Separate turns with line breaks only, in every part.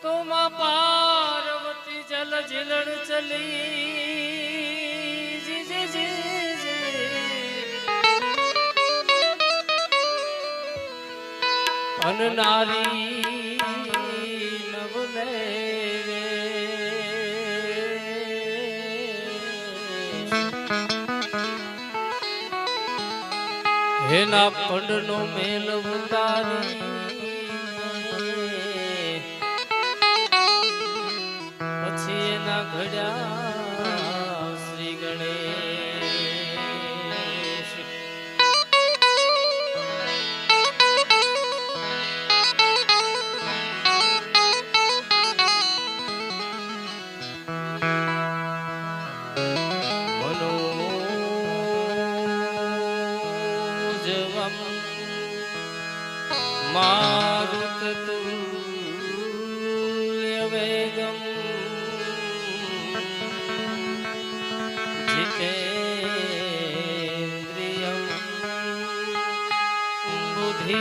તો માં પાર્વતી જલ ઝીલણ ચલી જી જી જી જી અન નારી નવલે હેના પંડનો મેલ ઉતારી પછી એના ઘડ્યા શ્રી ગણેશ મનોજવમ મારુત તુલ્ય વેગમ जितेन्द्रियं बुद्धि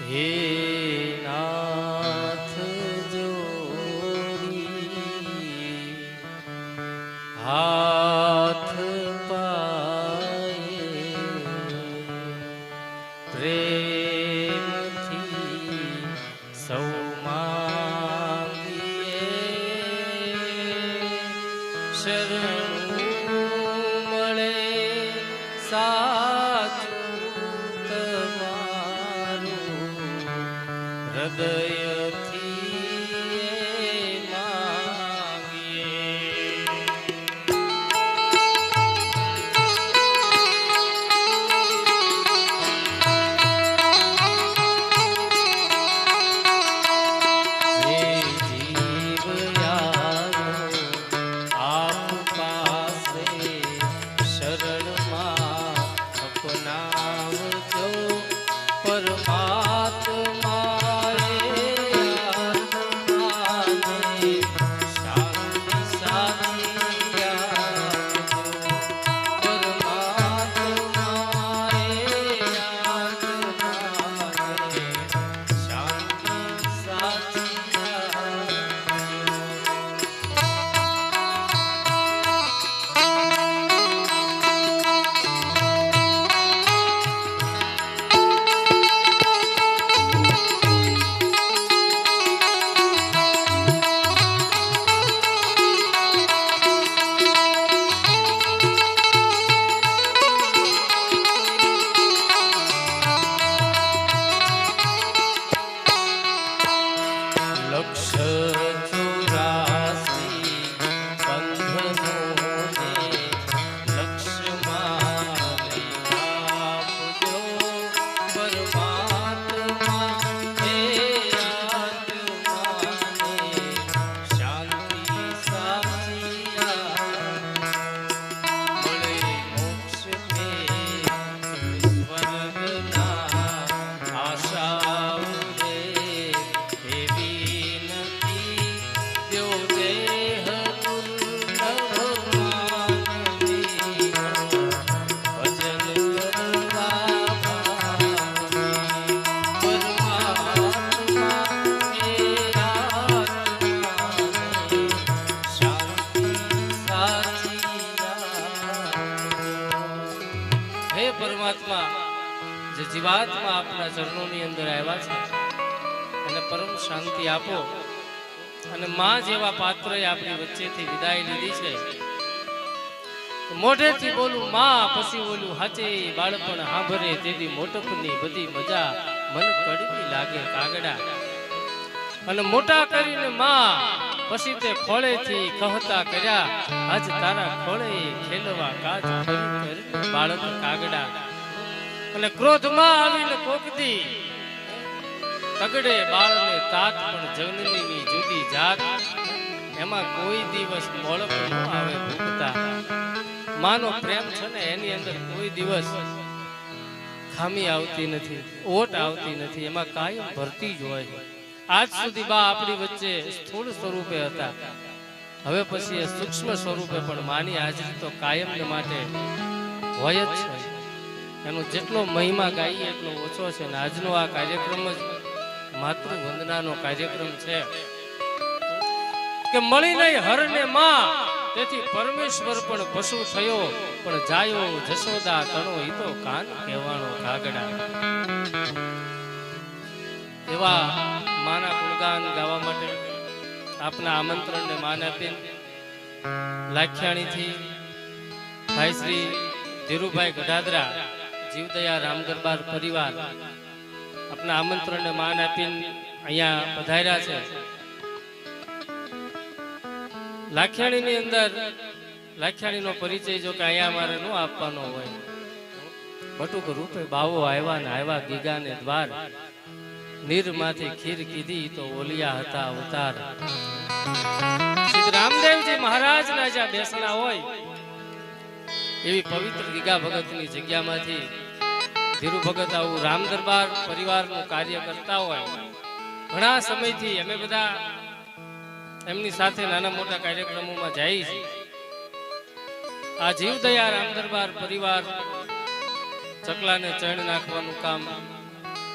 हे नाथ जोड़ी हाथ पाए प्रेम थी सौ मांगिए शरणु મળે સાચું તમારું હૃદયથી માંગીએ જે જીવ યારો આપ પાસે શરણમાં અપનાવજો પરમાત્માએ આત્માને શાંતિ સાચી આપજો પરમાત્માએ આત્માને શાંતિ સાચી લક્ષ 84 બંધનોને લક્ષ્યમાં લઈ આપજો પરમાત્મા હે આત્માને શાંતિ સાચી મળે મોક્ષ કે સ્વર્ગના આશા પરમાત્મા જે જીવાત્મા આપના ચરણોની અંદર આવ્યા છે અને પરમ શાંતિ આપો અને માં જેવા પાત્રએ આપણી વચ્ચેથી વિદાય લીધી છે મોઢેથી બોલું માં પછી બોલું હાચે બાળપણ હાંભરે તેથી મોટપની બધી મજા મન કડવી લાગે કાગડા અને મોટા કરીને માં પછી તે ખોળેથી કહતા કર્યા આજ તારા ખોળે ખેલવા કાજ કરી કરીને બાળક કાગડા અને ક્રોધમાં આવીને કોકદી તગડે બાળને તાત પણ જનનીની જુદી જાત એમાં કોઈ દિવસ મોળપ ન આવે ભૂખતા માનો પ્રેમ છે ને એની અંદર કોઈ દિવસ ખામી આવતી નથી ઓટ આવતી નથી એમાં કાયમ ભરતી જ હોય આજ સુધી બા આપણી વચ્ચે સ્થૂળ સ્વરૂપે હતા હવે પછી એ સૂક્ષ્મ સ્વરૂપે પણ માની હાજરી તો કાયમને માટે હોય જ છે એનો જેટલો મહિમા ગાઈએ એટલો ઓછો છે ને આજનો આ કાર્યક્રમ જ માતૃ વંદનાનો કાર્યક્રમ છે કે મળી નહીં હરને માં, તેથી પરમેશ્વર પણ પશુ થયો, પણ જાયો જશોદા તણો ઈતો કાન કહેવાનો કાગડા. એવા માના ગુણગાન ગાવા માટે આપના આમંત્રણને માન આપીને લાખિયાણીથી ભાઈ શ્રી ધીરુભાઈ ગઢાદરા જીવદયા રામ દરબાર પરિવાર આપના આમંત્રણને માન આપીને અહીંયા પધાર્યા છે. લાખિયાણીની અંદર લાખિયાણીનો પરિચય જો કે અહીંયા અમારે ન આપવાનો હોય, બટુક રૂપે બાવો આવ્યા ને આવ્યા ગીગાને દ્વાર, નીરમાંથી ખીર કીધી તો ઓલિયા હતા અવતાર. શ્રી રામદેવજી મહારાજના જ્યાં બેસણા હોય એવી પવિત્ર ગીગા ભગતની જગ્યામાંથી ધીરુ ભગત આવું રામ દરબાર પરિવારનું કાર્ય કરતા હોય. ઘણા સમયથી અમે બધા એમની સાથે નાના મોટા કાર્યક્રમોમાં જાય છે. આ જીવદયા રામ દરબાર પરિવાર ચકલાને ચણ નાખવાનું કામ,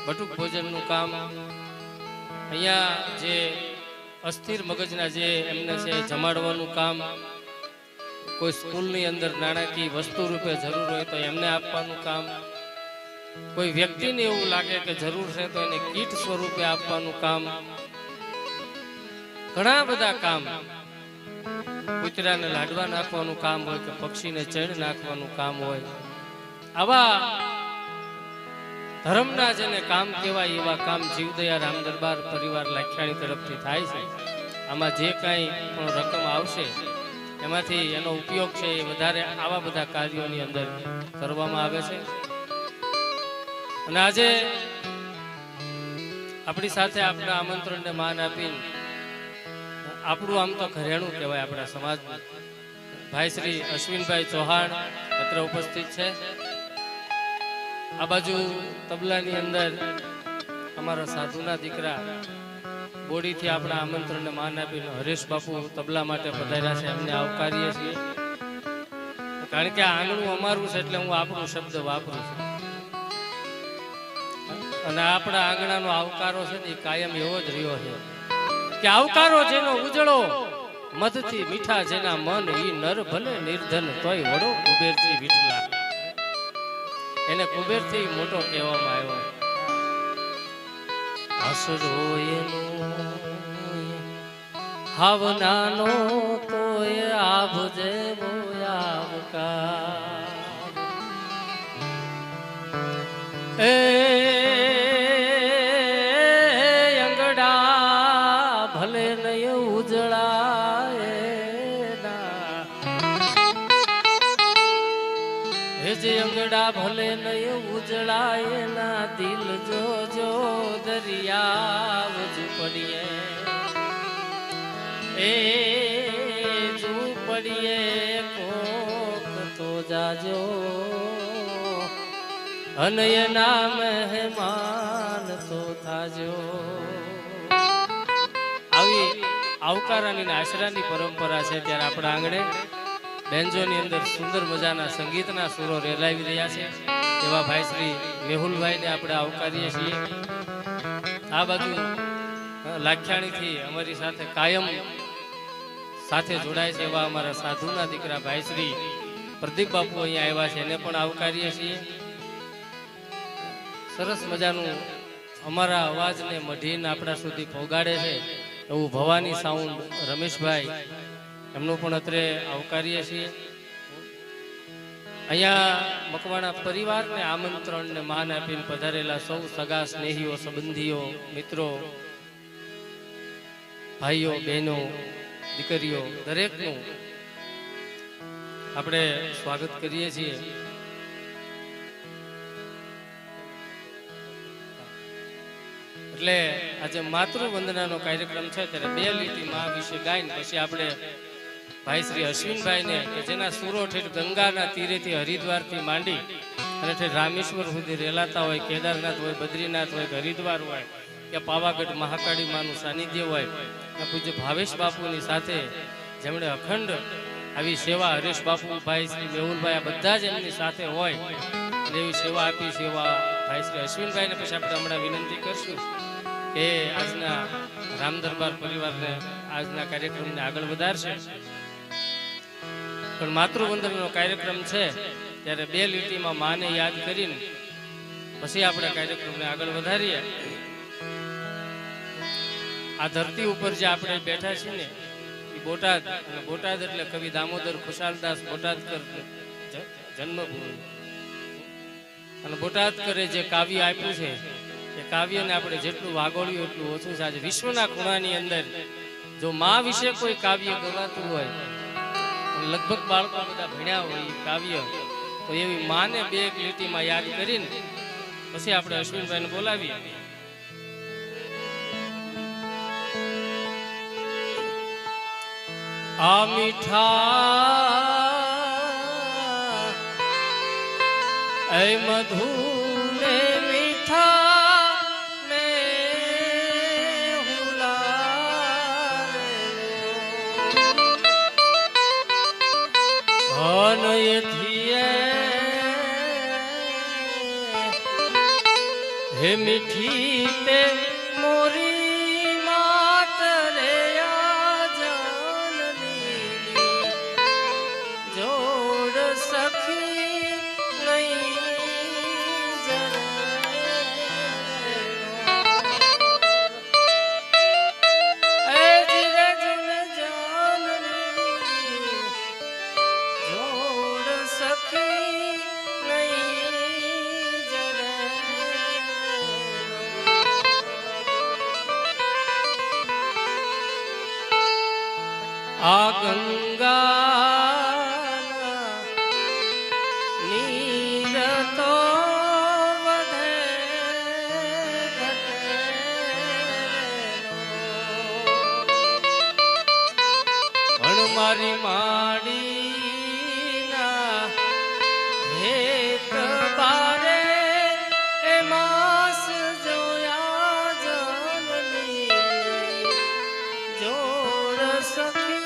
બટુક ભોજનનું કામ, અહીંયા જે અસ્થિર મગજના જે એમને છે જમાડવાનું કામ, કોઈ સ્કૂલની અંદર નાણાકીય વસ્તુ રૂપે જરૂર હોય તો એમને આપવાનું કામ, કોઈ વ્યક્તિને એવું લાગે કે જરૂર છે તો એને કીટ સ્વરૂપે આપવાનું કામ, ઘણા બધા કામ, કૂતરાને લાડવા નાખવાનું કામ હોય કે પક્ષીને ચણ નાખવાનું કામ હોય. આવા ધર્મના જેને કામ કહેવાય એવા કામ જીવદયા રામ દરબાર પરિવાર લાખિયાણી તરફથી થાય છે. આમાં જે કાંઈ પણ રકમ આવશે એમાંથી એનો ઉપયોગ છે એ વધારે આવા બધા કાર્યોની અંદર કરવામાં આવે છે. અને આજે આપણી સાથે આપણા આમંત્રણને માન આપીને આપણું આમ તો ઘરેણું કહેવાય આપણા સમાજ, ભાઈ શ્રી અશ્વિનભાઈ ચૌહાણ અત્રે ઉપસ્થિત છે. આ બાજુ તબલાની અંદર અમારા સાધુના દીકરા બોડીથી આપણા આમંત્રણને માન આપીને હરેશ બાપુ તબલા માટે પધાર્યા છે, એમને આવકારીએ છીએ. કારણ કે આ આંગણું અમારું છે એટલે હું આપણો શબ્દ વાપરું છું. અને આપણા આંગણાનો આવકારો છે ને એ કાયમ એવો જ રહ્યો છે કે આવકારો જેનો ઉજળો, મધથી મીઠા જેના મન, ઈ નર ભલે નિર્ધન તોય વડો કુબેરથી વિઠલા. એને કુબેરથી મોટો કહેવામાં આવ્યો. આસરો એનો હાવનાનો તોય આભજે આવકાર. એ અંગડા ભલે નહીં ઉજળાય ના, હે જે અંગડા ભલે નહીં ઉજળાય ના, દિલ જોજો દરિયા ઝૂપડીએ, એ ઝૂપડીએ કોક તો જાજો, અને એના મહેમાન તો થાજો. આવી આવકારાની આશરાની પરંપરા છે. ત્યારે આપણા આંગણે બેન્જોની અંદર સુંદર મજાના સંગીતના સુરો રેલાવી રહ્યા છે એવા ભાઈ શ્રી મેહુલભાઈને આપણે આવકારીએ છીએ. આ બાજુ લાખિયાણીથી અમારી સાથે કાયમ સાથે જોડાય છે એવા અમારા સાધુના દીકરા ભાઈ શ્રી પ્રદીપ બાપુ અહીંયા આવ્યા છે, એને પણ આવકારીએ છીએ. સરસ મજાનું અમારા અવાજને મઢીને આપણા સુધી પહોંચાડે છે એવું ભવાની સાઉન્ડ રમેશભાઈ, એમનું પણ અત્રે આવકારીએ છીએ. અહીંયા મકવાણા પરિવારને આમંત્રણને માન આપીને પધારેલા સૌ સગા સ્નેહીઓ, સંબંધીઓ, મિત્રો, ભાઈઓ, બહેનો, દીકરીઓ દરેકનું આપણે સ્વાગત કરીએ છીએ. એટલે આજે માતૃ વંદનાનો કાર્યક્રમ છે ત્યારે બે લીટી માં વિશે ગાઈને પછી આપણે ભાઈ શ્રી અશ્વિનભાઈને કે જેના સુરો ઠેઠ ગંગાના તીરેથી હરિદ્વારથી માંડી અને ઠેઠ રામેશ્વર સુધી રેલાતા હોય, કેદારનાથ હોય, બદ્રીનાથ હોય, હરિદ્વાર હોય કે પાવાગઢ મહાકાળી માનું સાનિધ્ય હોય, પૂજ્ય ભાવેશ બાપુની સાથે જેમણે અખંડ આવી સેવા, હરેશ બાપુ, ભાઈ શ્રી મેહુલભાઈ, આ બધા જ એમની સાથે હોય અને એવી સેવા આપી. સેવા ભાઈ શ્રી અશ્વિનભાઈને પછી આપણે હમણાં વિનંતી કરશું કે આજના રામ દરબાર પરિવારને આજના કાર્યક્રમને આગળ વધારશે. પણ માતૃવંદનનો કાર્યક્રમ છે ત્યારે બે લીટીમાં માને યાદ કરીને પછી આપણે કાર્યક્રમને આગળ વધારીએ. આ ધરતી ઉપર જે આપણે બેઠા છીએ ને એ બોટાદ, અને બોટાદ એટલે કવિ દામોદર ખુશાલદાસ બોટાદકર જન્મભૂમિ. અને બોટાદકરે જે કાવ્ય આપ્યું છે એ કાવ્યને આપણે જેટલું વાગોળ્યું એટલું ઓછું છે. આજે વિશ્વના ખૂણાની અંદર જો મા વિશે કોઈ કાવ્ય ગવાતું હોય, લગભગ બાળકો બધા ભણ્યા હોય એ કાવ્ય, તો એવી માને બે એક લીટીમાં યાદ કરીને પછી આપણે અશ્વિનભાઈને બોલાવીએ. આ મીઠા એ મધુ ને મીઠા ને હુલારે હે મીઠી તે મોરી માત રે જોડ સખી આ ગંગા નીર તો વધે પણ મારી માડી ના હેત બારે એ માસ જોયા જનની જોડ સખી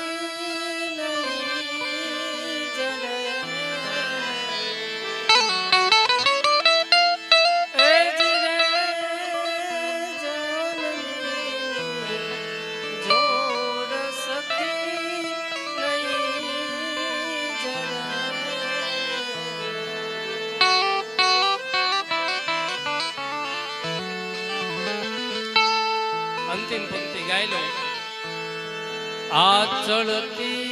અંતિમ પંક્તિ ગાઈ લો. આ ચડતી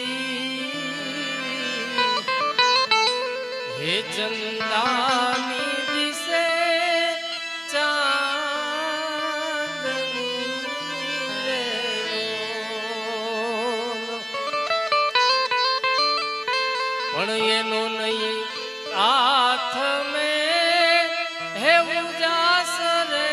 હે ચંદાની દિશે ચાંદની રે પણ એનો નહીં હાથ મેં હે ઉજાસ રે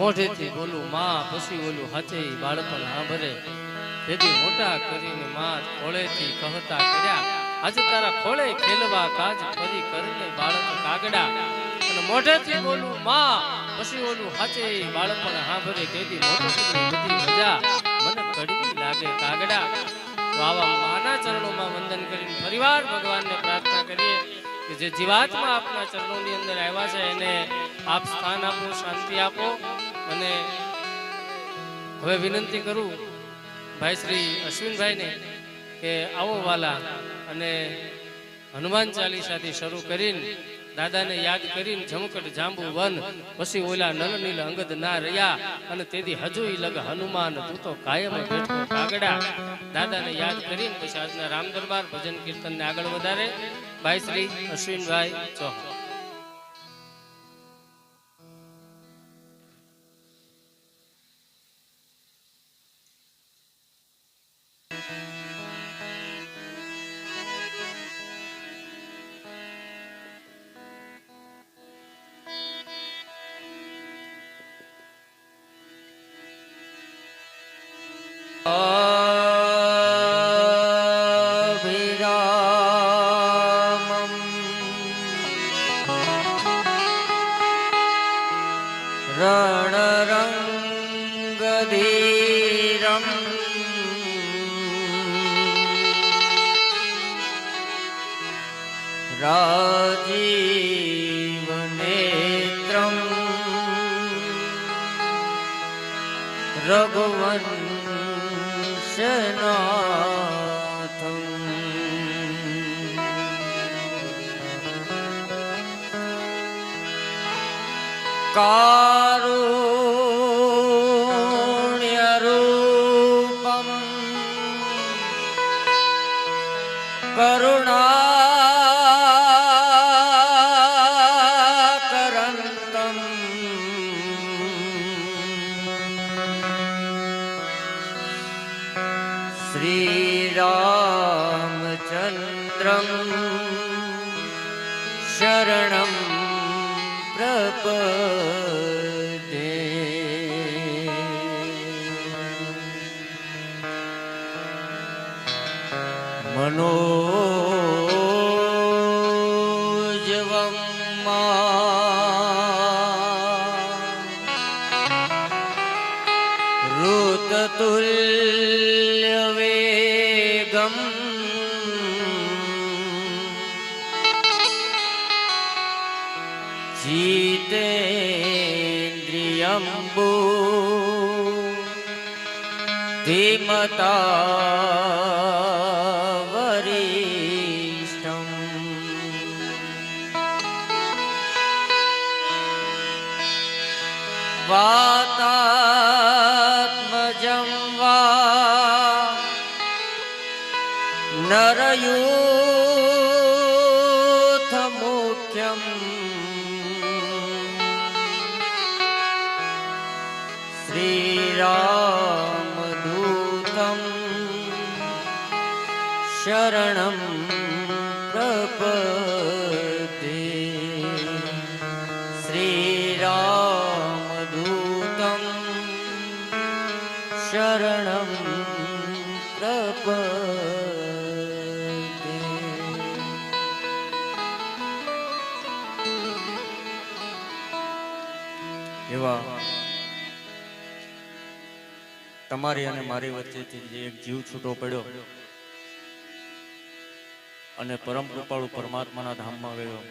મોઢેથી બોલું માં પછી ઓલું હાથે બાળપણ સાંભળે તેથી મોટા કરીને માં ખોળેથી કહતા કર્યા આજે તારા ખોળે ખેલવા કાજ ફરી કરીને બાળક કાગડા. અને મોઢેથી બોલું માં પછી ઓલું હાથે બાળપણ સાંભળે તેથી મોટું બધી મજા મને કડવી લાગે કાગડા. તો આવા માના ચરણોમાં વંદન કરીને ફરીવાર ભગવાનને પ્રાર્થના કરીએ કે જે જીવાત્મા આપના ચરણોની અંદર આવ્યા છે એને આપ સ્થાન આપો, શાંતિ આપો. અને હવે વિનંતી કરું ભાઈ શ્રી અશ્વિનભાઈને કે આવો વાલા, અને હનુમાન ચાલીસાથી શરૂ કરીને દાદાને યાદ કરીને જમકટ જાંબુ વન પછી ઓલા નલનીલ અંગદ ના રહ્યા અને તેથી હજુ લગ હનુમાન તું તો કાયમ બેઠો કાગડા. દાદાને યાદ કરીને પછી આજના રામ દરબાર ભજન કીર્તનને આગળ વધારે ભાઈ શ્રી અશ્વિનભાઈ ચૌહાણ.
रणरङ्गधीरम् राजीवनेत्रम् रघुवंशनाथम् कारुण्यरूपम् करुणाकरन्तम् श्रीरामचन्द्रम् शरणं प्रपद्ये। मनोजवं ऋतुल्यवेगम् जितेन्द्रियम्बु धीमता वरिष्ठम् वातात्मजं वा नरयूथमुख्यम् श्रीरामदूतं शरणं प्रपद्ये। श्रीरामदूतं शरणं प्रपद्ये। એવા તમારી અને મારી વચ્ચેથી જે એક જીવ છૂટો પડ્યો અને પરમ કૃપાળુ પરમાત્માના ધામમાં ગયો,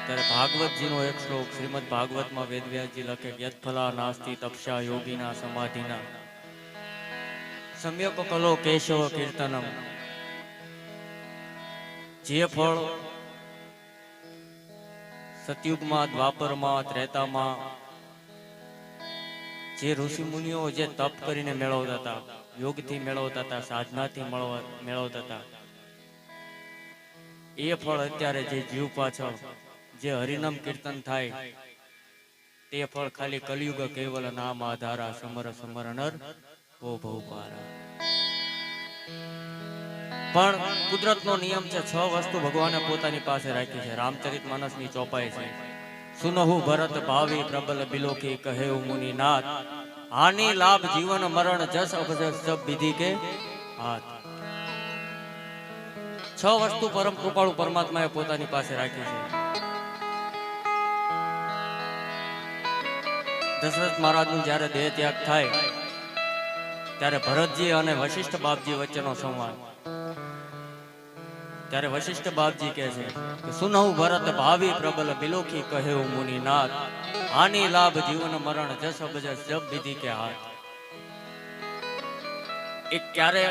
ત્યારે ભાગવતજીનો એક શ્લોક શ્રીમદ ભાગવતમાં વેદવ્યાસજી લખે, યત્ફલા નાસ્તિ તપસ્યા યોગીના સમાધિના સમ્યક કલો કેશવ કીર્તનમ. જે ફળ સતયુગમાં, દ્વાપરમાં, ત્રેતામાં જે ઋષિ મુનિઓ જે તપ કરીને મેળવતા હતા, યોગથી મેળવતા હતા, સાધનાથી મેળવતા હતા, એ ફળ અત્યારે જે જીવ પાછળ જે હરિનામ કીર્તન થાય તે ફળ ખાલી કલિયુગ કેવલ નામ આધારા સમર સમર નર ઓ ભવ પારા. પણ કુદરતનો નિયમ છે, 6 વસ્તુ ભગવાને પોતાની પાસે રાખી છે. રામચરિત માનસની ચોપાઈ છે, સુનહુ ભરત ભાવી પ્રબલ બિલોકી કહે મુનિનાથ, હાનિ લાભ જીવન મરણ જસ અપજસ સબ વિધિ કે હાથ. 6 વસ્તુ પરમ કૃપાળુ પરમાત્માએ પોતાની પાસે રાખી છે. દશરથ મહારાજનું જ્યારે દેહ ત્યાગ થાય ત્યારે ભરતજી અને વશિષ્ઠ બાપજી વચ્ચેનો સંવાદ. ત્યારે વશિષ્ઠ બાપજી કહે છે કે સુનહુ ભરત ભાવી પ્રબલ બિલોકી કહે મુનિનાથ, હાનિ લાભ જીવન મરણ જસ અબજસ જબ વિધિ કે હાથ. એક ક્યારે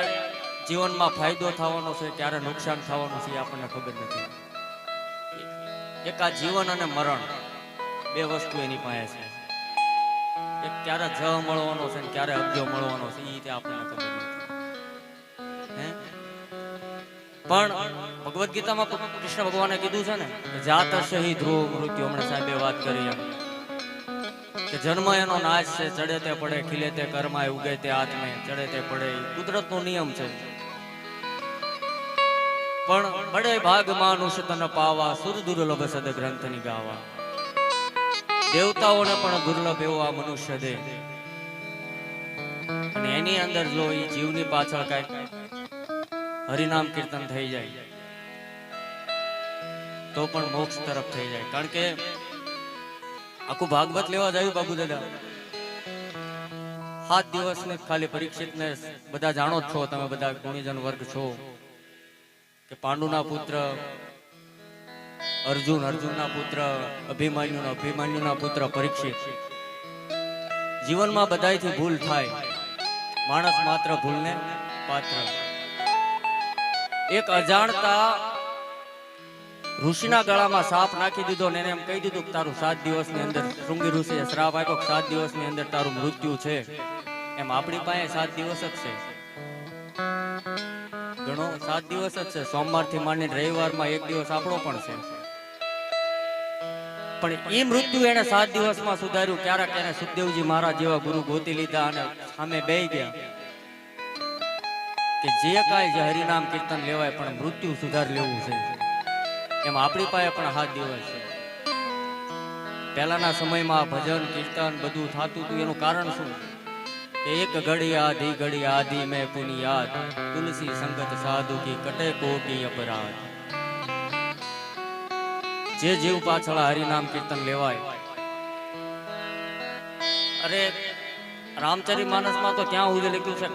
જીવનમાં ફાયદો થવાનો છે, ક્યારે નુકસાન થવાનું છે, આપણને ખબર નથી. એક આ જીવન અને મરણ, 2 વસ્તુ એની પાસે છે. એક ક્યારે જ મળવાનો છે, ક્યારે અબ્જો મળવાનો છે, એ આપણને ખબર નથી. પણ ભગવદ ગીતામાં કૃષ્ણ ભગવાને કીધું છે ને કે જાત શહી ધ્રુવ મૃત્યુ. હમણાં સાહેબે વાત કરી એમ કે જન્મ એનો નાશ છે, ચડે તે પડે, ખીલે તે કર્માય, ઉગે તે આત્મે, ચડે તે પડે, કુદરતનો નિયમ છે. પણ બડે ભાગ માનુષ તન પાવા, સુર દુર્લભ સદ ગ્રંથની ગાવા. દેવતાઓને પણ દુર્લભ એવો આ મનુષ્ય દે, અને એની અંદર જો એ જીવની પાછળ કઈ હરિનામ કીર્તન થઈ જાય તો પણ મોક્ષ તરફ થઈ જાય. કારણ કે આખું ભાગવત લેવા જાયું બાબુ દાદા 7 દિવસની ખાલી પરીક્ષિતને બધા જાણો જ છો, તમે બધા ગુણીજન વર્ગ છો કે પાંડુના પુત્ર અર્જુન, અર્જુનના પુત્ર અભિમન્યુના પુત્ર પરીક્ષિત. જીવનમાં બધાયથી ભૂલ થાય, માણસ માત્ર ભૂલને પાત્ર. એક અજાણતા ઋષિના ગળામાં સાપ નાખી દીધો ને એને એમ કહી દીધું કે તારું 7 દિવસની અંદર, શૃંગી ઋષિએ શ્રાપ આપ્યો કે 7 દિવસની અંદર તારું મૃત્યુ છે. એમ આપણી પાસે 7 દિવસ જ છે, ઘણો 7 દિવસ જ છે. સોમવારથી માંડીને રવિવારમાં 1 દિવસ આપણો પણ છે. પણ એ મૃત્યુ એને 7 દિવસમાં સુધાર્યું. ક્યારેક એને સુખદેવજી મહારાજ જેવા ગુરુ ગોતી લીધા અને સામે બેહી ગયા કે જે કાંઈ જે હરિનામ કીર્તન લેવાય પણ મૃત્યુ સુધારી લેવું છે. એમ આપણી પાસે પણ 7 દિવસ છે. પહેલાના સમયમાં ભજન કીર્તન બધું થતું હતું. એનું કારણ શું? એક ઘડી આધી મેં પુની યાદ, તુલસી સંગત સાધુ કી કટે કોટી અપરાધ. જે જીવ પાછળ હરિનામ કીર્તન લેવાય. અરે રામચરિત માનસમાં તો ત્યાં સુધી લખ્યું છે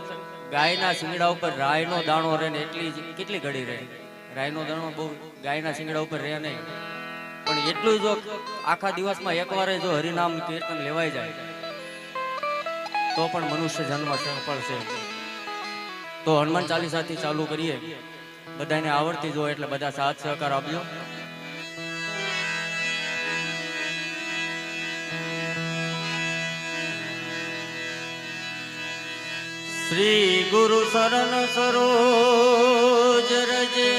ગાયના શિંગડા ઉપર રાયનો દાણો રહે ને કેટલી ઘડી રહે. રાયનો દાણો બહુ ગાયના શિંગડા ઉપર રહે નહીં, પણ એટલું જો આખા દિવસમાં એકવાર જો હરિનામ કીર્તન લેવાઈ જાય તો પણ મનુષ્ય જન્મ સફળ છે. તો હનુમાન ચાલીસાથી ચાલુ કરીએ. બધાને આવડતી જો એટલે બધા સાથ સહકાર આપજો. શ્રી ગુરુ શરણ સરોજ રજે,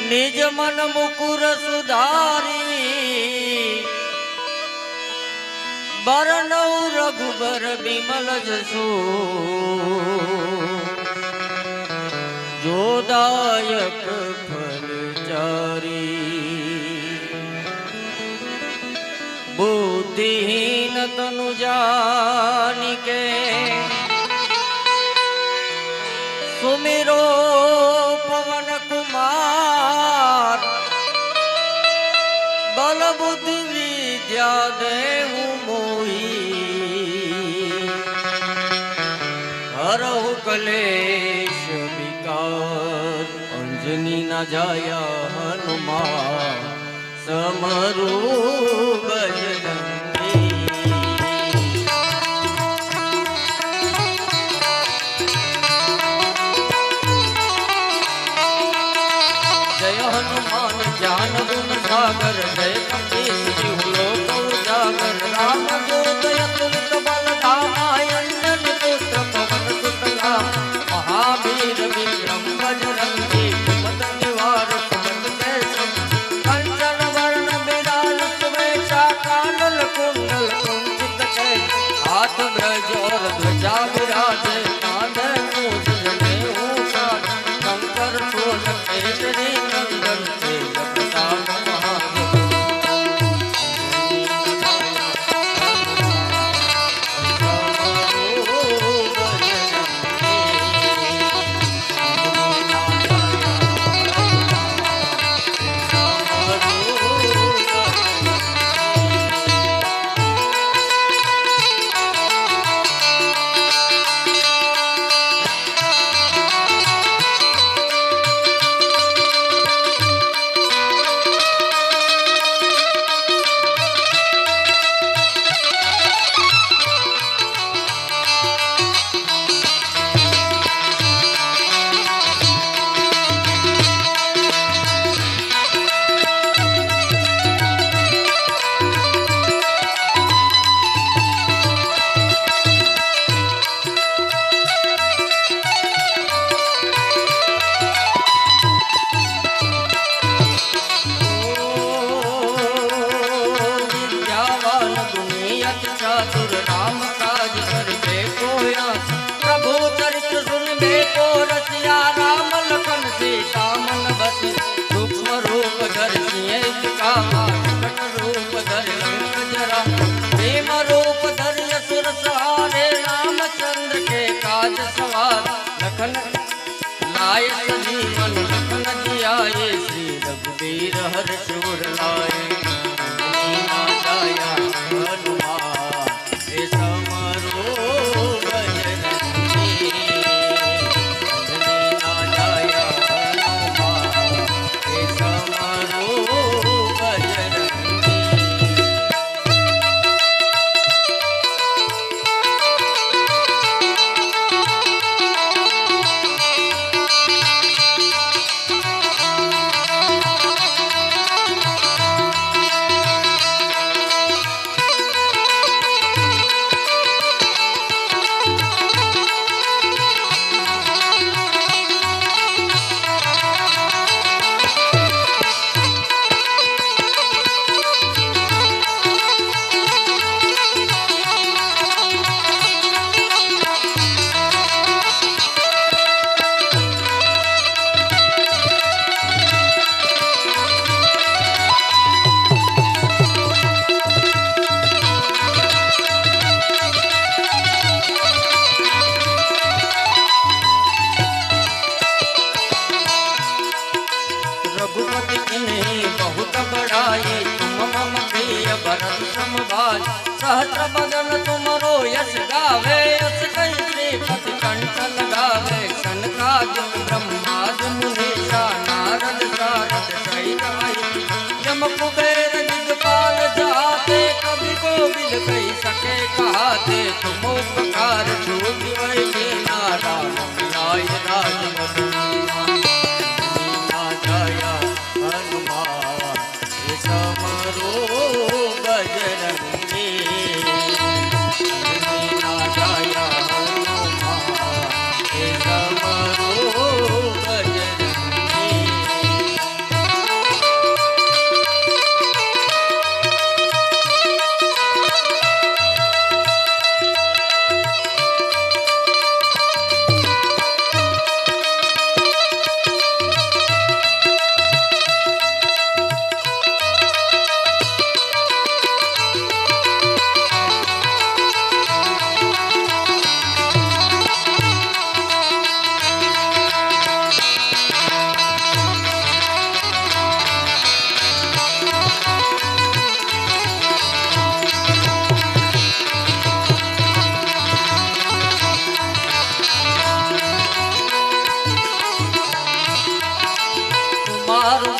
નિજ મન મુકુર સુધારી, બરનૌ રઘુબર બિમલ જસુ, જોદાયક ફલચારી. બુદ્ધિહીન તનુ જાનિકે, સુમિરો પવન કુમાર, બલ બુદ્ધિ વિદ્યા દેહુ મોહી, હરહુ કલેશ વિકાર, અંજની ના જાયા હનુમાન, સમરૂ બજરંગી. જય હનુમાન જ્ઞાન ગુણ સાગર, જય કપીશ જીવ લોક ઉજાગર, રામ દૂત અતુલિત બલ ધામાયંજન પુત્ર પવન સુત નામ, મહાવીર વિક્રમ બજરંગી, કુમદ નિવાર સુમદ કેશવ, કંચન વર્ણ બિરાજ સુવેશા, કાનન કુંડલ કુંચિત કેશ, હાથ બ્રજ और ध्वजा विराजे, कांधे मूंछ जनेऊ साज, शंकर सोन केसरी नंदन, तेज प्रताप महादेव. चातुर राम काज करबे कोया, प्रभु चरित सुनबे को रसिया, राम लखन सीता मन बसी, सूक्ष्म रूप धरि सिंह कामा, प्रकट रूप धरि लंक जरा, प्रेम रूप धरि असुर सहारे, रामचंद्र के काज सवार, लखन लाए सजीवन लखन जियाए, श्री रघुबीर हर्ष उर लाए. सहस्र बदन तुमरो यश गावे, यश कई श्रीपति कंठ लगावे। सनकादिक ब्रह्माद मुनीषा नारद सारद सहित आई, यम कुबेर दिगपाल जाते, कभी गोविंद कही सके कहाते। तुम उपकार छूट वही लीला, राम मिलाय राजमधुना। मीना जया हनुमान समरो बजरंगी, मीना जया हनुमान समरो बजरंगी।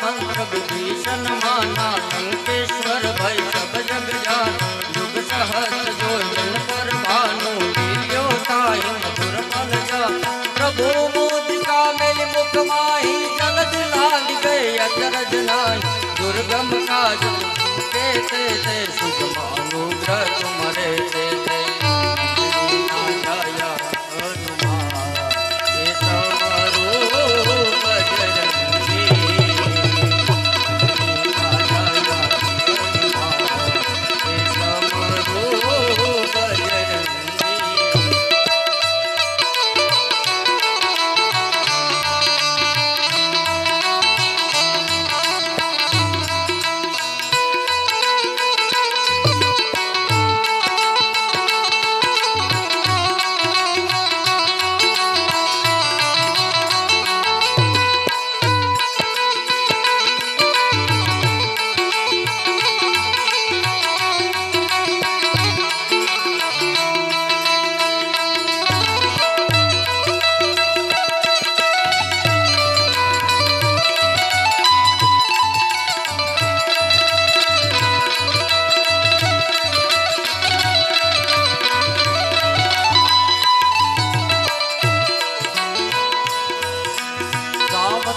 मंत्र विभीषण माना, लंकेश्वर भय सब जग जान। युग सहस्र जो जन पर भानु, लील्योताहि मधुर फल जान। प्रभु मोदिका मेलि मुख माहि, जलद लाल गए अचरज नाहि। दुर्गम काज के ते सुगम अनुग्रह तुम्हारे ते। मीना जया हनुमान समरो बजरंगी,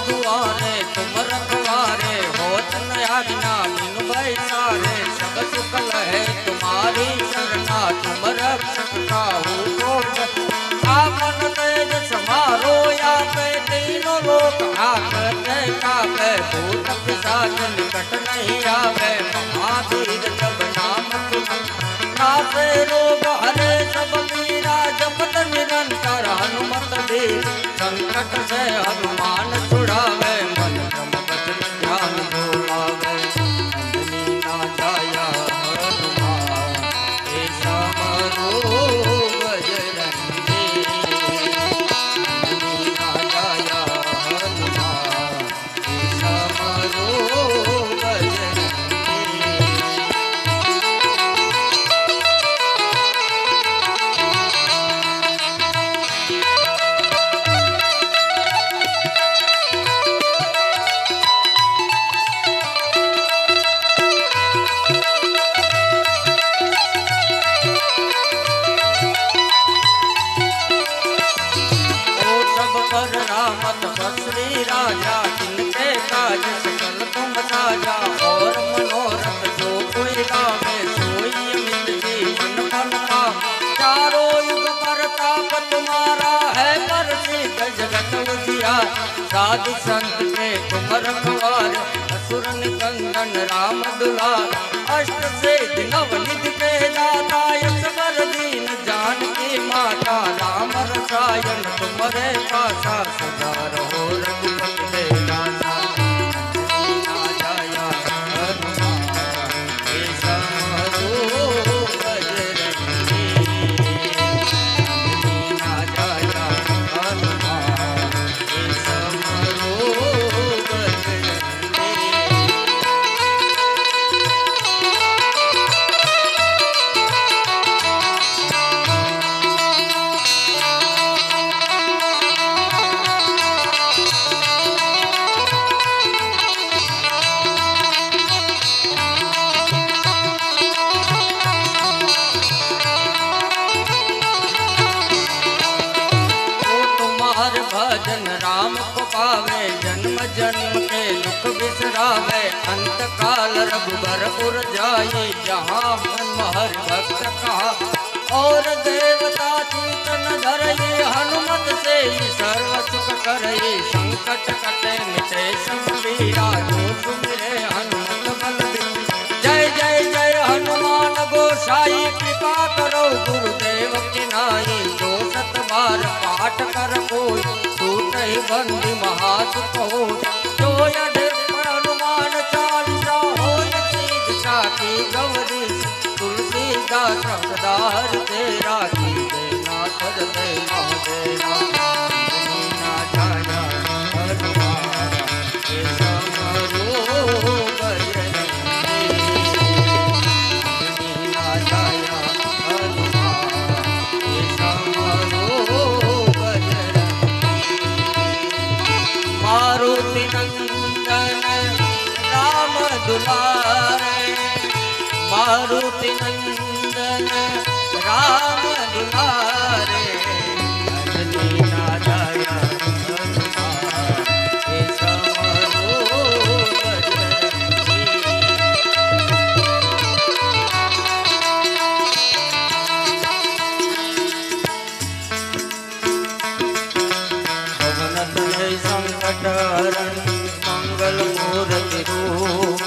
दुआरे तुम रखवारे, होत न आज्ञा बिनु बैसारे। सब सुख लहे तुम्हारी शरणा, तुम रक्षक काहू को डर। आपन तेज समारो याते, तीनों लोक हाकते कापे। भूत पिशाच निकट नहीं आवे, महावीर जब नाम सुनो। नासे रोग हरे सब पीरा, जपत निरंतर हनुमत धीर। संकट से हनुमान छुड़ावे, मन क्रम वचन ध्यान जो लावे। मीना जया हनुमान समरो बजरंगी, मीना जया हनुमान समरो बजरंगी। पर रामत बसरी राजा, जिनके काज सकल तुम साजा। और मनोरथ जो कोई गावे, सोई अमित जीवन फल पावे। चारों युग परताप तुम्हारा है, प्रसिद्ध जगत उजियार। साधु संत के तुम रखवार, असुर निकंदन राम दुलार। अष्ट सिद्धि नवनिधि के दाता, यश वर दीन जानकी माता। राम रसायन तुम्हारे पासा, सदा रहो रघुपति के दासा। मीना जया हनुमान समरो बजरंगी, मीना जया हनुमान समरो बजरंगी। लाल रघुबरपुर जाई जहाँ ब्रह्म हरि भक्त कहा और देवता चिंतन धरई हनुमत से सर्व सुख करई संकट कटे मिटे सब पीरा जो सुमिरे हनुमत बलबीर जय जय जय हनुमान गोसाई कृपा करो गुरुदेव की नाई जो सत बार पाठ कर कोई टूट ही बंदी महासुख हो जो यढ़ हनुमान चालीसा हो सीधा की गौरी तुलसीदास सदार तेरा की देना सद देना देना ना जाया हनुमान के समरो बजरंगी ना जाया हनुमान के समरो बजरंगी मारुति नंदन राम दुलारे मारुति नंदन राम दुलारे अंजनी ना जाया हनुमान के समरो बजरंगी पवन तनय संकट हरण मंगल मूर्ति रूप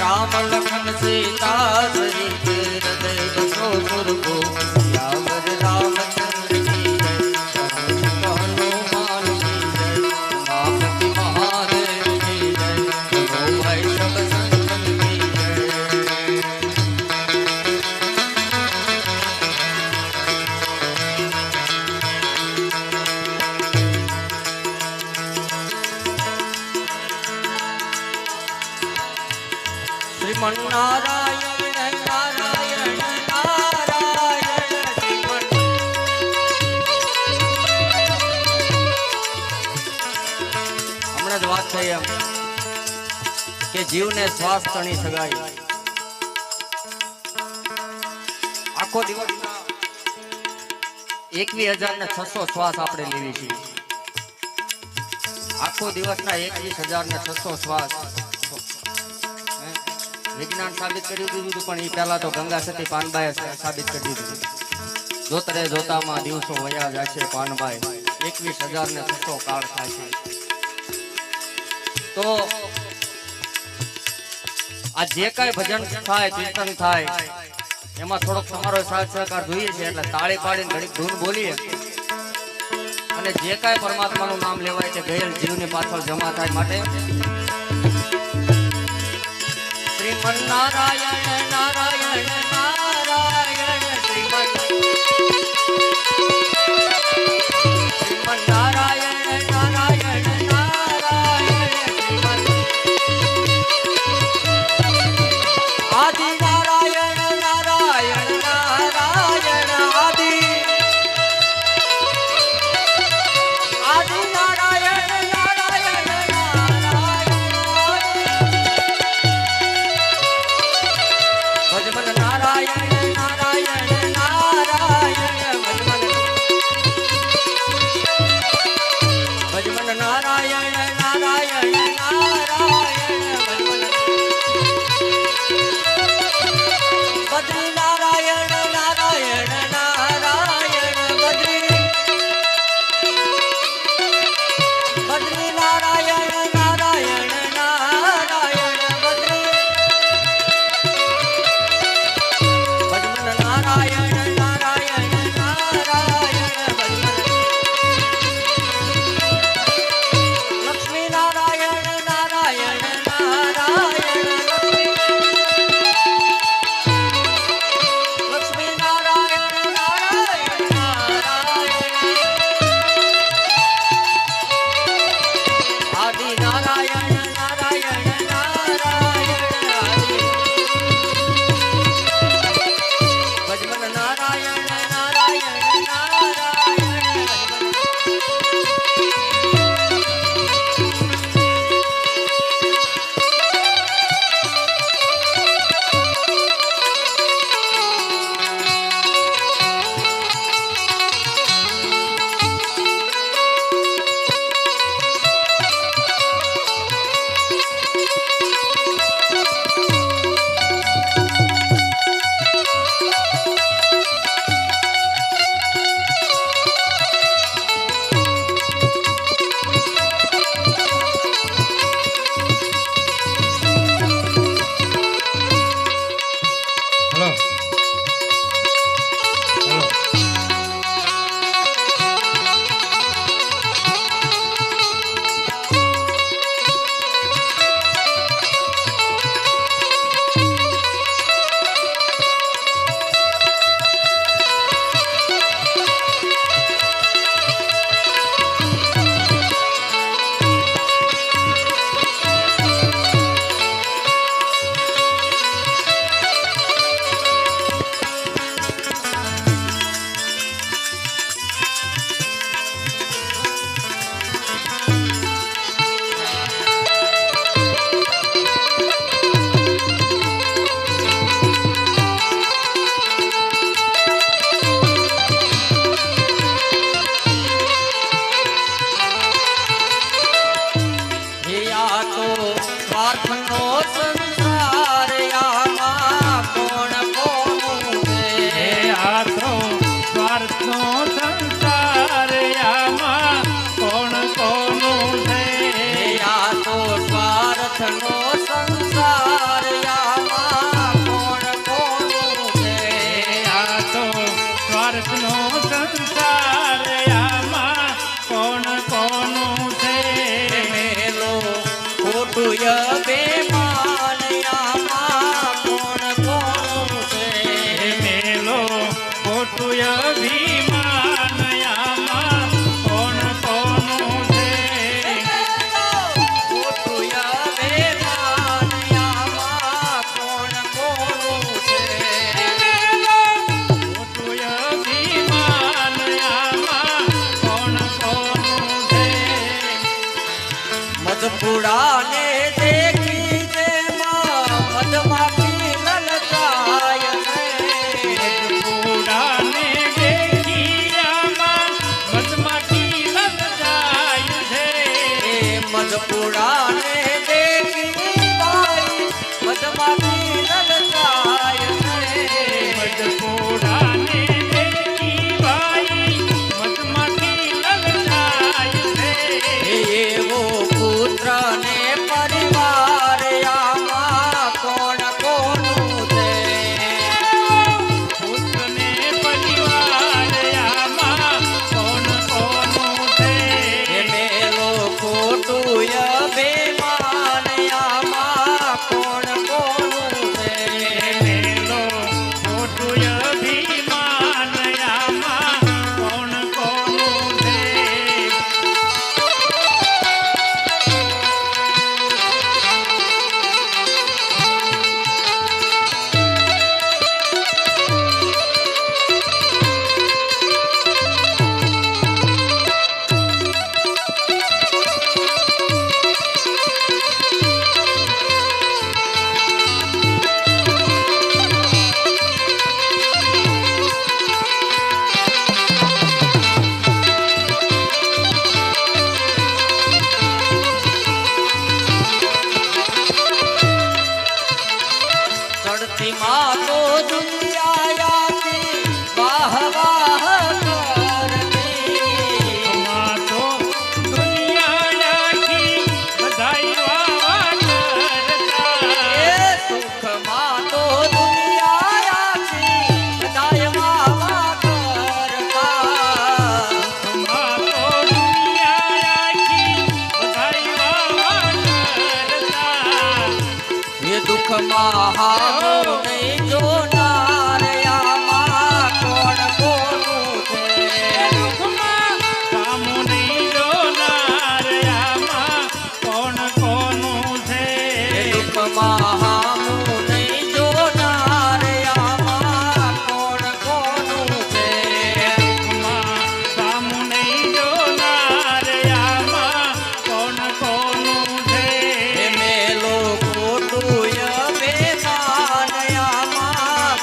राम लखन सीता सहित हृदय बसो सुरभो सियावर रामचंद्र की जय पवन हनुमान की जय उमापति महादेव की जय बोलो भाई सब संतन की जय श्रीमन्नारायण नारायण नारायण श्रीमन હમણાં જ વાત થઈ એમ કે જીવને શ્વાસ તણી સગાઈ આખો દિવસના 21,600 શ્વાસ આપણે લેવી છીએ આખો દિવસના 21,600 શ્વાસ વિજ્ઞાન સાબિત કરી દીધું પણ એ પહેલા તો ગંગા સતી પાનબાઈએ સાબિત કરી દીધું જોતરે જોતામાં દિવસો વયા જાય છે પાનબાઈ 21,600 કાળ થાય છે તો આ જે કાંઈ ભજન થાય કીર્તન થાય એમાં થોડોક તમારો સાથ સહકાર જોઈએ છે એટલે તાળી પાડીને ઘડીક ધૂન બોલીએ અને જે કાંઈ પરમાત્માનું નામ લેવાય છે ગયેલ જીવની પાછળ જમા થાય માટે શ્રીમન નારાયણ નારાયણ નારાયણ શ્રીમન નારાયણ નારાયણ નારાયણ શ્રીમન આદિ નારાયણ નારાયણ નારાયણ આદિ આદિ નારાયણ નારાયણ નારાયણ ભજમન નારાયણ નારાયણ મધપુડાને દેખી જેમાં મધમાખી લલચાય છે.
મધપુડાને દેખી આમાં મધમાખી લલચાય છે.
એ મધપુડાને દેખી ભાઈ મધમાખી લલચાય છે.
મધપુડાને દેખી ભાઈ મધમાખી લલચાય છે.
એવો પુત્ર ને પરિવાર આમાં કોણ કોનું છે.
પુત્રને પરિવાર આમાં કોણ કોનું છે.
એ મેલો ખોટું અભિમાન આમાં કોણ કોનું છે.
મેલો ખોટું અભિમાન આમાં કોણ કોનું છે.
ચડતી માં તો દુનિયાથી વાહ વાહ કરતી.
માં તો દુનિયા આખી બધાય વાહ કરતા.
એ સુખમાં તો દુનિયાથી બધાય વાહ વાહ કરતા.
માં તો દુનિયા આખી બધાય વાહ કરતા.
એ દુઃખમાં હામું નહીં જોનાર આમાં કોણ કોનું છે.
દુઃખમાં કામું નહીં જોનાર આમાં કોણ કોનું છે.
એ દુઃખમાં હામું નહીં જોનાર આમાં કોણ કોનું છે.
દુઃખમાં કામું નહીં જોનાર આમાં કોણ કોનું છે.
એ મેલો ખોટું અભિમાન આમાં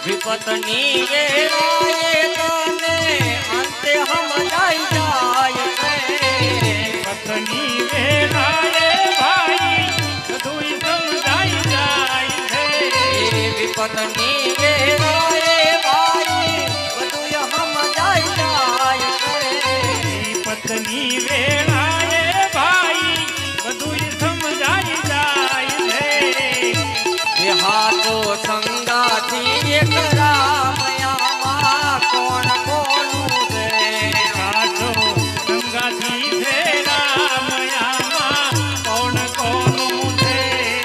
વિપતની વેળાએ તને અંતે સમજાઈ જાય છે.
પતની વેળાએ ભાઈ બધું સમજાઈ જાય છે.
એ વિપતની વેળાએ ભાઈ બધું સમજાઈ જાય છે.
પતની વેળાએ ભાઈ બધું સમજાઈ જાય છે.
એ હાથો સંગાથી એક રામયામાં કોણ કોનું છે.
સાચો સંગાથી છે રામયામાં કોણ કોનું છે.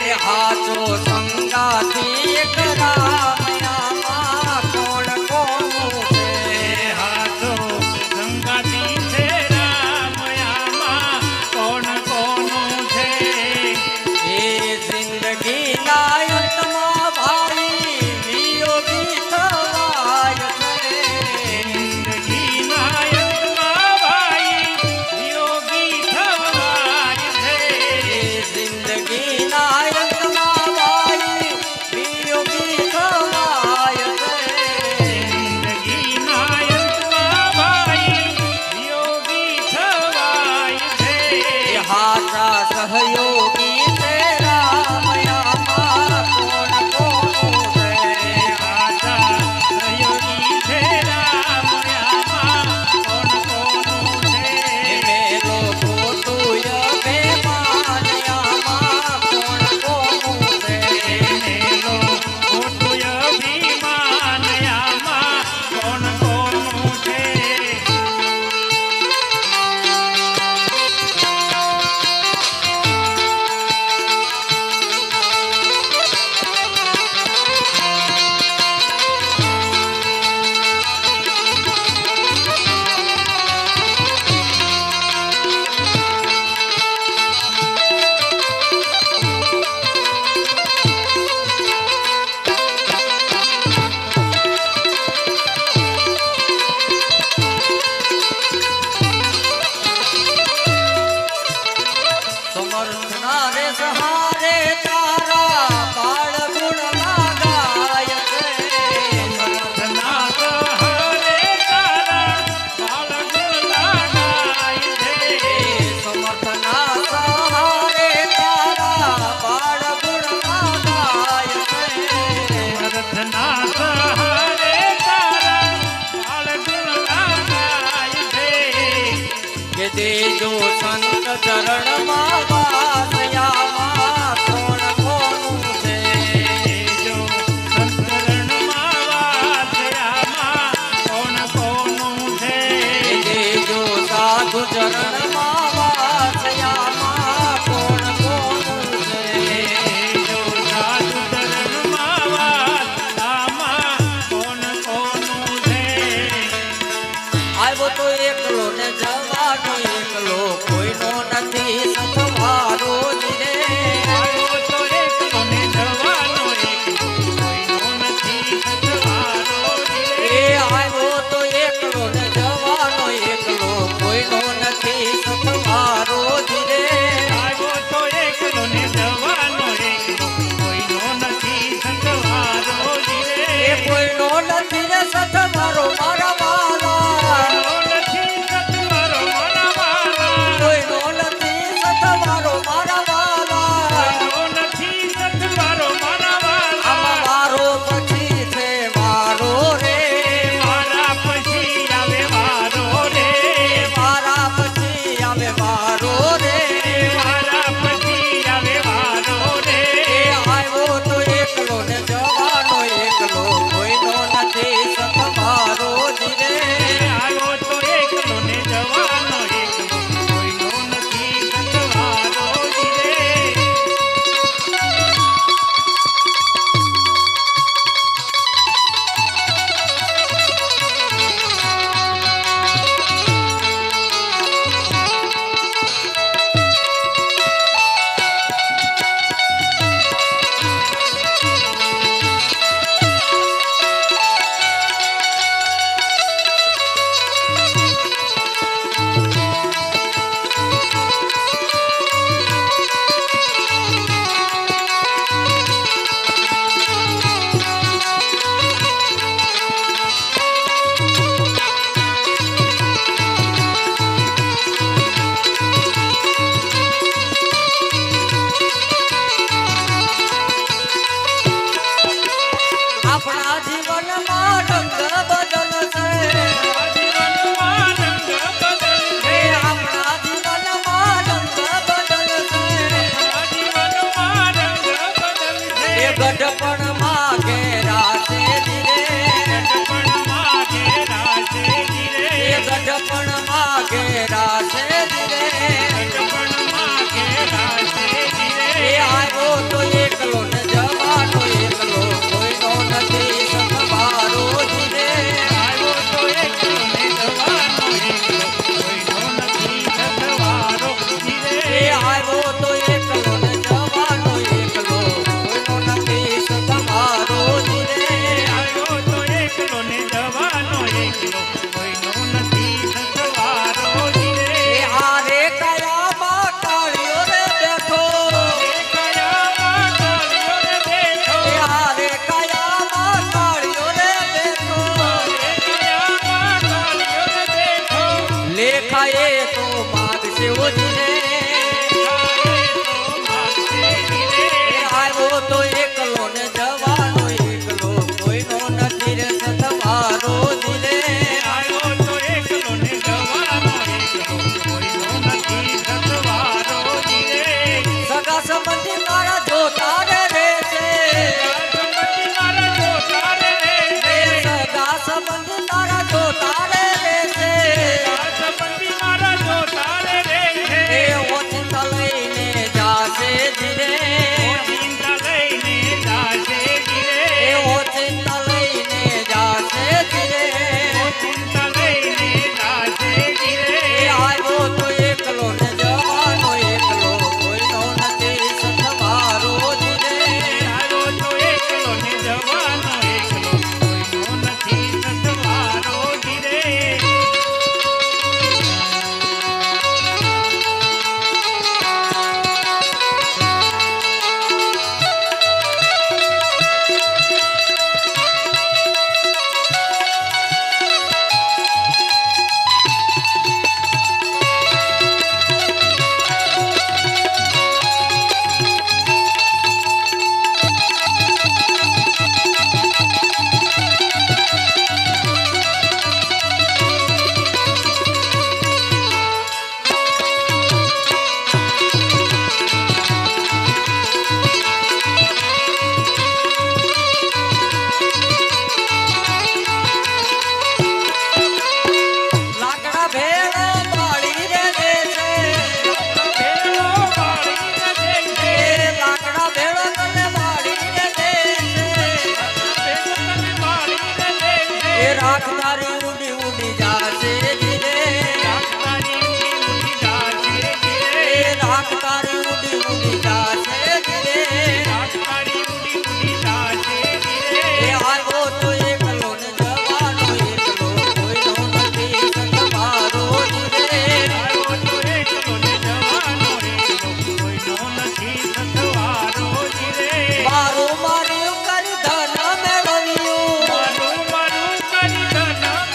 એ હાથો સંગાથી એક રામયામાં કોણ કોનું છે.
હાથો સંગાતી છે રામયામાં કોણ કોનું છે.
એ જિંદગીના અંતમાં ભાઈ વિયોગી થવાય છે.
જિંદગીના અંતમાં ભાઈ વિયોગી થવાય છે.
એ જિંદગીના અંતમાં ભાઈ વિયોગી થવાય છે.
જિંદગીના અંતમાં ભાઈ વિયોગી થવાય છે.
એ હાથા સહયોગી છે રામયામાં કોણ કોનું છે.
આશા સહયોગી છે રામયામાં કોણ કોનું છે.
એ મેલો પોતુય બેમાનયામાં કોણ કોનું છે.
મેલો ખોટું અભિમાનયામાં કોણ કોનું છે.
સમર્થના રે સહારે તારા બાળ ગુણ લાગાય છે.
સમર્થના સહારે તારા બાળગુણ લાગાય છે.
સમર્થના સહારે તારા બાળ ગુણ લાગાય છે.
સમર્થના સહારે તારા બાળગુણ લાગાય છે.
કે દેજો સંત ચરણમાં વાસયામાં કોણ કોનું છે.
જો સંતરણમાં વાસયામાં કોણ કોનું છે.
કે દેજો સાધુ ચરણમાં વાસયામાં કોણ કોનું છે.
જો સાધુ ચરણમાં વાસયામાં કોણ કોનું છે.
આવ્યો તો એકલો ને જવાનો એકલો કોઈનો નથી સથવારો જીરે.
આવ્યો તો એકલો ને જવાનો એકલો, કોઈનો નથી સથવારો જીરે.
એ આવ્યો તો એકલો ને જવાનો એકલો કોઈનો નથી સથવારો જીરે.
આવ્યો તો એકલો ને જવાનો એકલો, કોઈનો નથી સથવારો જીરે.
એ કોઈનો નથી રે સથવારો મારા વાલા.
કોઈનો નથી સથવારો મારા વાલા.
કોઈનો નથી સથવારો મારા વાલા.
કોઈનો નથી સથવારો મારા વાલા.
આમાં વારો પછી છે વારો રે.
મારા પછી આવે વારો રે.
મારા પછી આવે વારો રે.
મારા પછી આવે વારો રે.
એ આવ્યો તો એકલો ને જવાનો એકલો કોઈનો નથી સથવારો જીરે. ખાએ તો માગશે ઓજીને આવ્યો તો એકલો ને જવાનો એકલો કોઈનો નથી રે સથવારો દિલે
આવ્યો તો એકલો ને જવાનો એકલો કોઈનો નથી સથવારો દિલે
સગા સંબંધી મારા જોતા રે છે
સંબંધી મારા જોતા રે છે
સગા સંબંધી તારા જોતા રે છે
સંબંધી મારા જોતા રે છે
એ ઓચિંતા લઈને જાશે ધીરે
ચિંતા લઈને જાશે ધીરે
એ ઓચિંતા લઈને જાશે ધીરે
ચિંતા લઈને જાશે ધીરે
એ આવ્યો તો એકલો ને જવાનો એકલો કોઈનો નથી સથવારો ધીરે
આવ્યો તો એકલો ને જવાનો એકલો કોઈનો નથી સથવારો ધીરે
લાકડા ભેળો બાળી રે દેશે
ભેળો બાળીને દેશે
એ લાકડા ભેળો તને બાળી રે દેશે
ભેળો તને બાળીને દેશે
એ રાખ તારી ઉડી ઉડી જાશે ધીરે
તારી ઉડી જાશે ધીરે
એ રાખ તારી ઉડી ઉડી જાશે ધીરે
તારી ઉડી જાશે ધીરે
એ આવ્યો તો એકલો ને જવાનો એકલો કોઈનો નથી સથવારો ધીરે
આવ્યો તો એકલો ને જવાનો એકલો કોઈનો નથી સથવારો ધીરે
મારું માર્યું કરી ધન મેળવ્યું
મારું મારું કરી ધન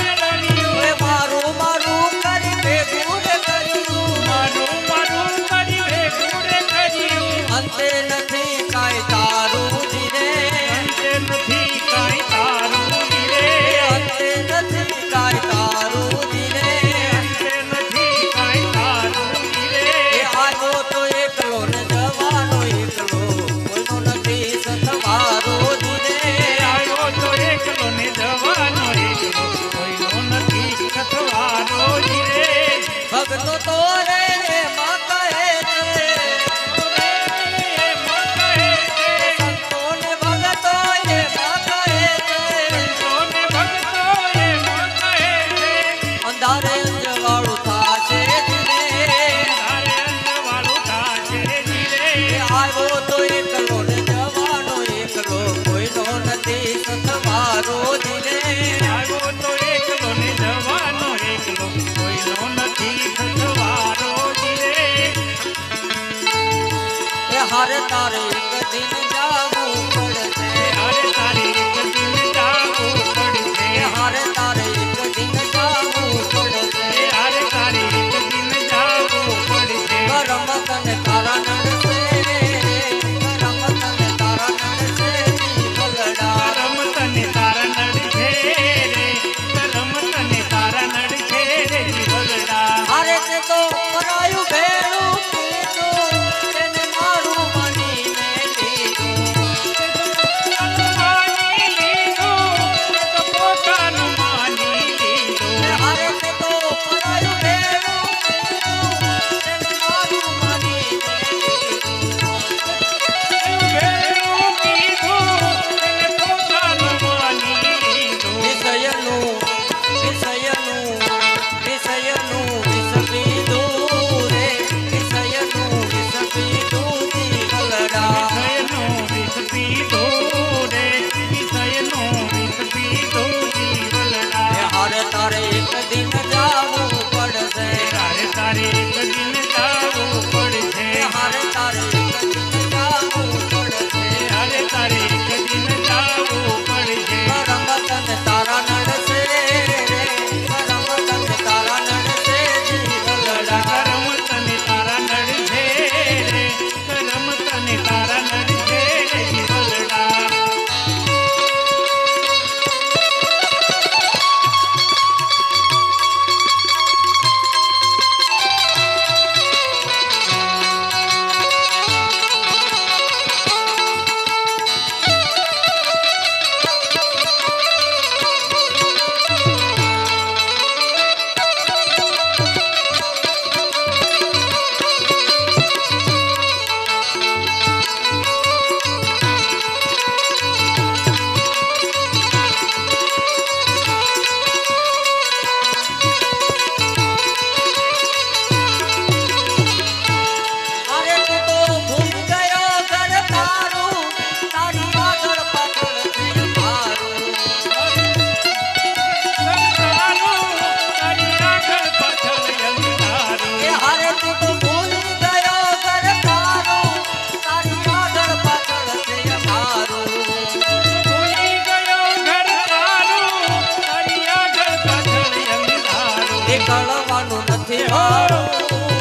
હારું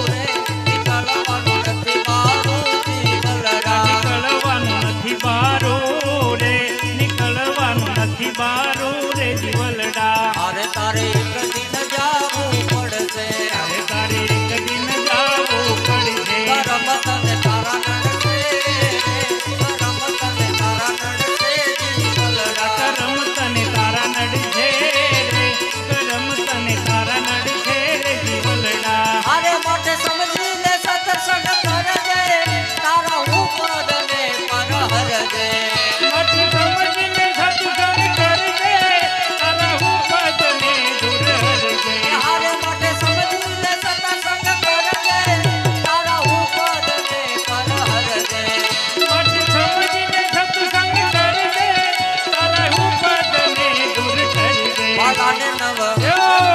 રે નીકળવાનું નથી મારું જીવલડા
નીકળવાનું નથી બારું રે નીકળવાનું નથી બારું રે જીવલડા
અરે તારે એક દિન જાવું પડશે
અરે તારે એક દિન જાવું પડશે
કરમ તને તારા નડશે કરમ તને તારા નડશે જીવલડા
કરમ તને તારા નડશે રે કરમ તને તારા નડશે રે જીવલડા
અરે મોટે સમજીને સત્સંગ કરજે તારા ઉપદ ને પર હરજે
મત સમજીને સત્સંગ કરજે તારા ઉપદને દૂર હરજે
અરે મોટે સમજીને સત્સંગ કરજે તારા ઉપદ ને પર હરજે
મત સમજીને સત્સંગ કરજે તારા ઉપદને દૂર કરજે
બાલાને નવ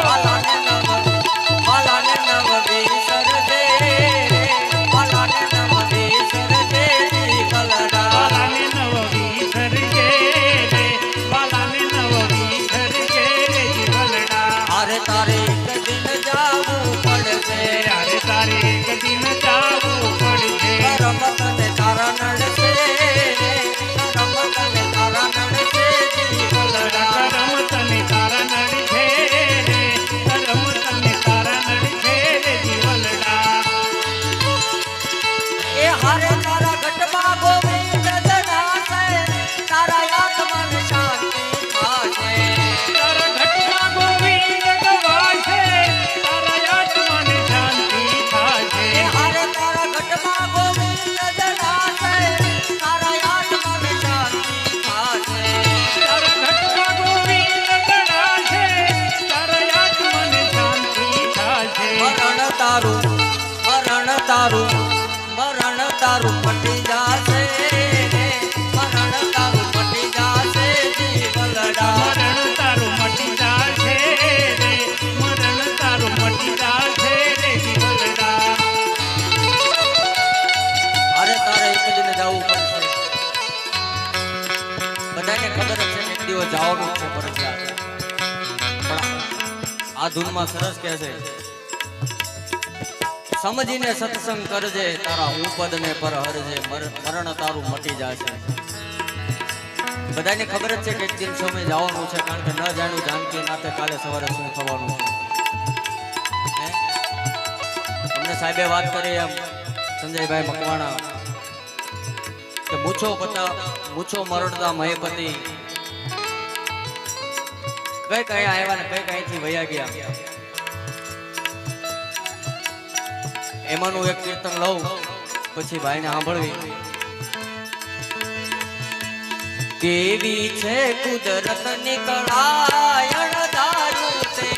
બાલાને નવ બાલાને નવ વિસરજે બાલાને નવ વિસરજે જીવલડા
બાલાને નવવી ધરજે રે બાલાને નવવી ધરજે રે જીવલડા
અરે તારે એક દિન જાવું પડશે
અરે તારે એક દિન જાવું પડશે
કરમ તને તારા નડશે કરમ તને તારા નડશે જીવલડા
કરમ તને તારા નડશે રે કરમ તને તારા નડશે રે જીવલડા
એ હારે તારા ઘટમાં ગોવિંદ જનાશે તારા આત્માને શાંતિ થાશે
તારા ઘટમાં ગોવિંદ ગવાશે તારા આત્માને શાંતિ
એ
થાશે
હારે તારા ઘટમાં ગોવિંદ જનાશે તારા આત્માને શાંતિ થાશે
તારા ઘટમાં ગોવિંદ ગણાશે તારા આત્માને શાંતિ થાશે
મરણ તારું પટી જાશે મરણ તારું પટી જાશે જીવલડા
મરણ તારું મટી જાશે રે મરણ તારું મટી જાશે રે જીવલડા
અરે તારે એક દિન જવું પડશે બધાને ખબર જ છે કે એક દિવસ જવાનું જ છે ફરજિયાત પણ આ ધૂનમાં સરસ કહે છે સમજીને સત્સંગ કરજે તારા ઉપદ ને પર હરજે મરણ તારું મટી જશે બધાને ખબર જ છે કે એક દિન સમય જવાનું છે કારણ કે ન જાણ્યું જાનકી નાતે કાલે સવારે શું થવાનું છે હે? અમને સાહેબે વાત કરી એમ સંજયભાઈ મકવાણા કે મૂછો મરડતા મહેપતિ કઈ કઈ આવ્યા ને કઈ કઈ થી વયા ગયા એમાંનું એક કીર્તન લઉં પછી ભાઈને સાંભળવી કેવી છે કુદરત ની કળાયણ દારૂ તે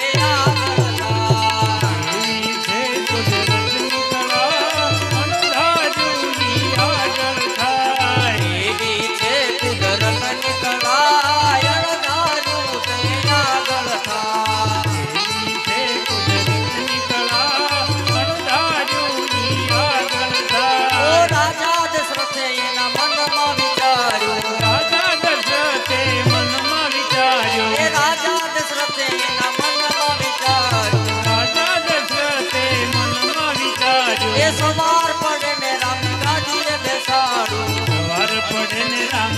એવી છે કુદરતની કળા અણધાર્યુંની આગળ થાય
એવી છે કુદરત ની કળાયણ દારૂ તે આગળ થાય
એવી છે કુદરતની કળા અણધાર્યુંની આગળ
ઓ
થાય
રાજા દશરથે એના મનમાં વિચાર્યું
રાજા દશરથે મનમાં વિચાર્યું
એ રાજા દશરથે એના મનમાં વિચાર્યું
રાજા દશરથે મનમાં વિચાર્યું
એ સવાર પડે ને રામ ગાદીએ બેસાડું
સવાર પડે ને રામ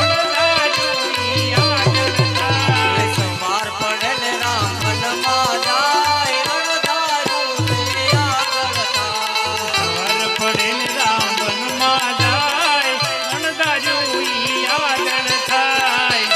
અણધાર્યુંની આગળ થાય
એ સવાર પડે ને રામ મનમાં જાય અણધારું તે આગળ થાય
સવાર પડે ને રામ વનમાં જાય અણધાર્યું ઈ આગળ થાય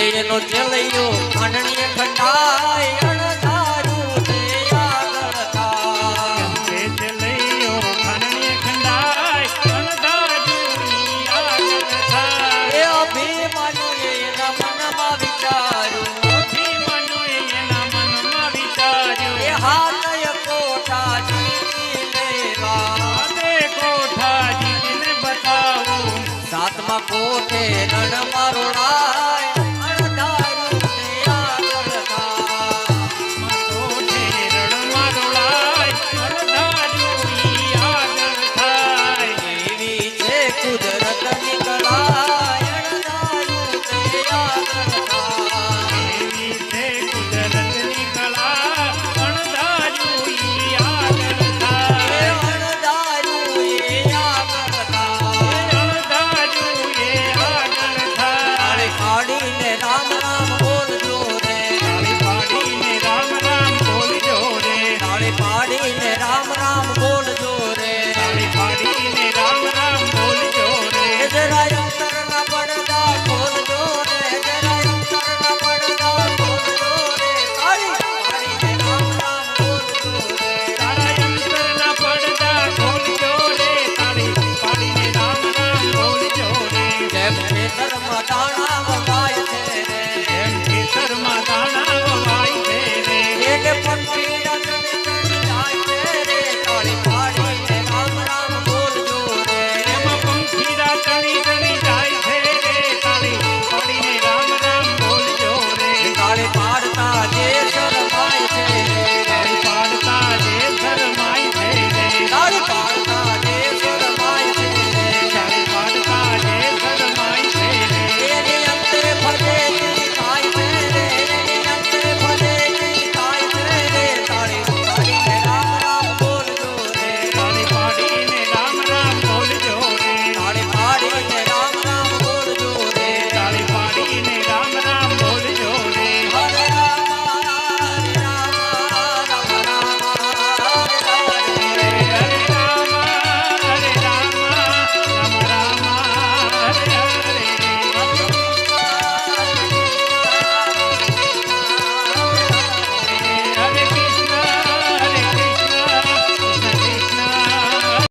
એનો ચેલૈયો ખાંડણીએ ખંડાય અણધારું તે આગળ થાય.
તે ચલૈયો ખાંડણીએ ખંડાય અણધાર્યુંની આગળ થાય.
એ અભિમાન્યુએ એના મનમાં વિચાર્યું
અભિમન્યુએ એના મનમાં વિચાર્યું
એ હાલય કોઠા જીતી લેવા.
તે કોઠા જીતીને બતાવું.
સાતમા કોઠે